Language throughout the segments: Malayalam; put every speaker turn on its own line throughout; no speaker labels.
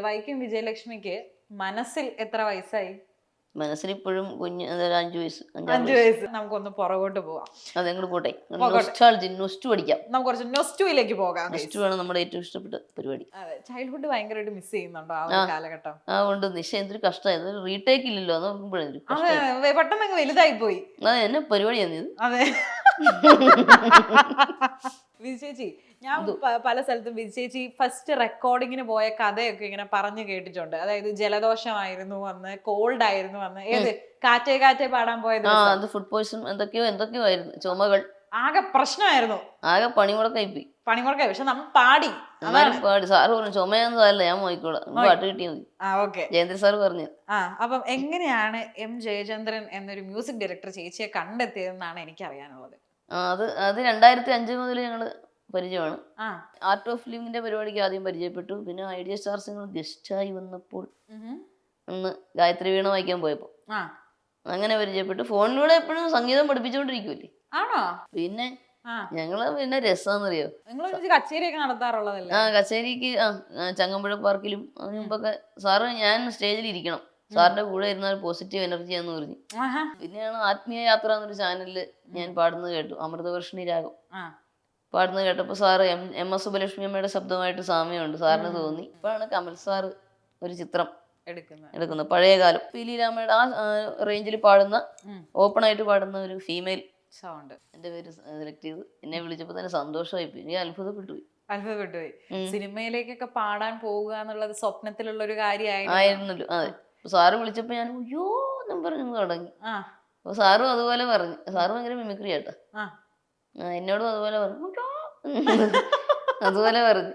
വൈക്കം വിജയലക്ഷ്മിക്ക് മനസ്സിൽ എത്ര വയസ്സായി?
മനസ്സിൽ ഇപ്പോഴും കുഞ്ഞ് 5 വയസ്സ്
5 വയസ്സ്. നമുക്കൊന്ന് പുറകോട്ട് പോവാം.
അതെങ്ങോട്ട് പോട്ടെ, നൊസ്റ്റു പഠിക്കാം.
നമുക്ക് കുറച്ച് നൊസ്റ്റുയിലേക്ക് പോകാം.
നൊസ്റ്റു ആണ് നമ്മുടെ ഏറ്റവും ഇഷ്ടപ്പെട്ട പരിപാടി.
അതെ, ചൈൽഡ്ഹുഡ് ഭയങ്കരമായിട്ട് മിസ് ചെയ്യുന്നുണ്ടോ ആ ഒരു കാലഘട്ടം?
ഉണ്ട്. നിശ എന്തൊരു കഷ്ടമായിരുന്നു, റീടേക്ക് ഇല്ലല്ലോ. അത് നോക്കുമ്പോഴേ
അതെ, പെട്ടെന്ന് വലുതായി പോയി.
അതെ, എന്നെ പരിപാടിയാണ് ഇത്.
അതെ. വിജയചേച്ചി, ഞാൻ പല സ്ഥലത്തും വിജയചേച്ചി ഫസ്റ്റ് റെക്കോർഡിങ്ങിന് പോയ കഥയൊക്കെ ഇങ്ങനെ പറഞ്ഞു കേട്ടിട്ടുണ്ട്. അതായത് ജലദോഷമായിരുന്നു അന്ന്, കോൾഡ് ആയിരുന്നു അന്ന്. ഏത് കാറ്റേ കാറ്റേ പാടാൻ പോയത്?
അത് ഫുഡ് പോയ്സൺ എന്തൊക്കെയോ ആയിരുന്നു. ചുമകൾ
ആകെ പ്രശ്നമായിരുന്നു.
ആകെ പണിമുടക്കായി പോയി.
പണിമുടക്കായി. പക്ഷെ നമ്മൾ പാടി.
പാടി. സാറ് പറഞ്ഞു ചുമയൊന്നും സാരല്ല, ഞാൻ പോയിക്കോളാം, പാട്ട് കിട്ടിയാൽ മതി. ജയന്ദ്ര സാർ പറഞ്ഞു.
അപ്പം എങ്ങനെയാണ് എം ജയചന്ദ്രൻ എന്നൊരു മ്യൂസിക് ഡയറക്ടർ ചേച്ചിയെ കണ്ടെത്തിയതെന്നാണ് എനിക്ക് അറിയാനുള്ളത്.
അത് 2005 മുതൽ ഞങ്ങള് പരിചയമാണ്. ആർട്ട് ഓഫ് ലിവിങ്ങിന്റെ പരിപാടിക്ക് ആദ്യം പരിചയപ്പെട്ടു. പിന്നെ ഐഡിയ സ്റ്റാർസ് ഞങ്ങൾ ഗസ്റ്റായി വന്നപ്പോൾ ഒന്ന് ഗായത്രി വീണ വായിക്കാൻ പോയപ്പോ അങ്ങനെ പരിചയപ്പെട്ടു. ഫോണിലൂടെ എപ്പോഴും സംഗീതം പഠിപ്പിച്ചുകൊണ്ടിരിക്കുമല്ലേ.
ആണോ?
പിന്നെ ഞങ്ങള് പിന്നെ രസാന്നറിയോ,
കച്ചേരിയൊക്കെ നടത്താറുള്ളതല്ലേ?
കച്ചേരിക്ക് ചങ്ങമ്പുഴ പാർക്കിലും അതിന് മുമ്പൊക്കെ സാറ് ഞാൻ സ്റ്റേജിൽ ഇരിക്കണം, സാറിന്റെ കൂടെ ഇരുന്നാൽ പോസിറ്റീവ് എനർജി എന്ന് പറഞ്ഞു. പിന്നെയാണ് ആത്മീയ യാത്ര എന്നൊരു ചാനലില് ഞാൻ പാടുന്നത് കേട്ടു. അമൃതവർഷിണി രാഗം പാടുന്നത് കേട്ടപ്പോ സാറ് എം എസ് സുബ്ബലക്ഷ്മി അമ്മയുടെ ശബ്ദമായിട്ട് സാമ്യമുണ്ട് സാറിന് തോന്നി. ഇപ്പോഴാണ് കമൽ സാറ് ഒരു ചിത്രം എടുക്കുന്നത്. പഴയ കാലം പി.ലി. രാമയുടെ ആ റേഞ്ചിൽ പാടുന്ന, ഓപ്പൺ ആയിട്ട് പാടുന്ന ഒരു ഫീമെയിൽ സൗണ്ട്. എന്റെ പേര് സെലക്ട് ചെയ്ത് എന്നെ വിളിച്ചപ്പോ തന്നെ സന്തോഷമായി പോയി. എനിക്ക് അത്ഭുതപ്പെട്ടുപോയി.
സിനിമയിലേക്കൊക്കെ പാടാൻ പോവുക എന്നുള്ളത് സ്വപ്നത്തിലുള്ള ഒരു
കാര്യമായിരുന്നല്ലോ. അതെ, സാറ് വിളിച്ചപ്പോ ഞാൻ അയ്യോ എന്നും പറഞ്ഞു തുടങ്ങി. അപ്പൊ സാറും അതുപോലെ പറഞ്ഞു. സാറ് ഭയങ്കര മിമിക്രി ആട്ടാ. എന്നോടും അതുപോലെ പറഞ്ഞു, അതുപോലെ പറഞ്ഞു.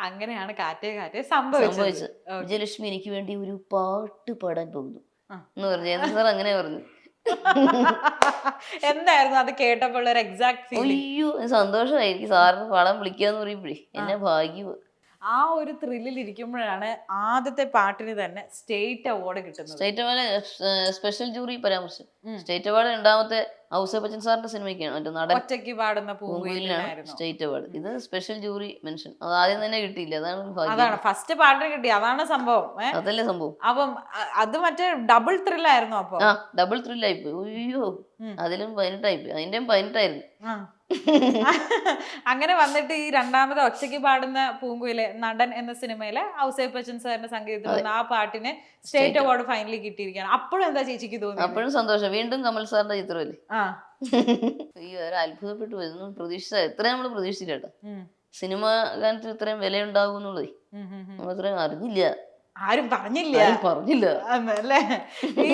അങ്ങനെയാണ് കാറ്റേ കാറ്റേ സംഭവിച്ചത്.
വിജയലക്ഷ്മി എനിക്ക് വേണ്ടി ഒരു പാട്ട് പാടാൻ പോകുന്നു എന്ന് പറഞ്ഞു. ജയന്ദ്ര സാർ അങ്ങനെ പറഞ്ഞു.
എന്തായിരുന്നു അത് കേട്ടപ്പോൾ ഒരു എക്സാക്ട് ഫീലിംഗ്?
അയ്യോ സന്തോഷമായി. എനിക്ക് സാറിന് പാടാൻ വിളിക്കാന്ന് പറയുമ്പോഴേ എന്നെ ഭാഗ്യം.
ആ ഒരു ത്രില്ലിൽ ഇരിക്കുമ്പോഴാണ് ആദ്യത്തെ പാട്ടിന് തന്നെ സ്റ്റേറ്റ് അവാർഡ് കിട്ടുന്നത്.
സ്റ്റേറ്റ് അവാർഡ് സ്പെഷ്യൽ ജൂറി പരാമർശം. സ്റ്റേറ്റ് അവാർഡ് രണ്ടാമത്തെ ഔസേപ്പ് ബച്ചൻ സാറിന്റെ സിനിമയ്ക്കാണ്, മറ്റേ നടൻ
ഒറ്റയ്ക്ക് പാടുന്ന
പൂങ്കുയിലാണ് സ്റ്റേറ്റ് അവാർഡ്. ഇത് സ്പെഷ്യൽ ജൂറി മെൻഷൻ. അത് ആദ്യം തന്നെ കിട്ടിയില്ല.
അതാണ് ഫസ്റ്റ് പാട്ടിന് കിട്ടി. അതാണ് സംഭവം.
അതല്ലേ സംഭവം.
അപ്പം അത് മറ്റേ ഡബിൾ ത്രില്ലായിരുന്നു. അപ്പൊ
ഡബിൾ ത്രില്ലായി പോയി. അയ്യോ അതിലും 18 പോയി. അതിന്റെയും 18 ആയിരുന്നു.
അങ്ങനെ വന്നിട്ട് ഈ രണ്ടാമത് ഒറ്റയ്ക്ക് പാടുന്ന പൂങ്കുയിലെ നടൻ എന്ന സിനിമയിലെ ഔസേപ്പ് ബച്ചൻ സാറിന്റെ സംഗീതത്തിൽ ആ പാട്ടിന് സ്റ്റേറ്റ് അവാർഡ് ഫൈനലി കിട്ടിയിരിക്കുകയാണ്. അപ്പോഴും എന്താ ചേച്ചിക്ക് തോന്നി?
അപ്പോഴും സന്തോഷം. വീണ്ടും കമൽ സാറിന്റെ ചിത്രമല്ലേ. അയ്യോ അത്ഭുതപ്പെട്ടു പോയി. ഒന്നും പ്രതീക്ഷിച്ച ഇത്രയും നമ്മള് പ്രതീക്ഷിച്ചില്ല കേട്ടോ. സിനിമ ഗാനത്തിന് ഇത്രയും വില ഉണ്ടാകും എന്നുള്ളത് നമ്മൾ ഇത്രയും അറിഞ്ഞില്ല.
ആരും പറഞ്ഞില്ല.
പറഞ്ഞില്ല
അല്ലേ? ഈ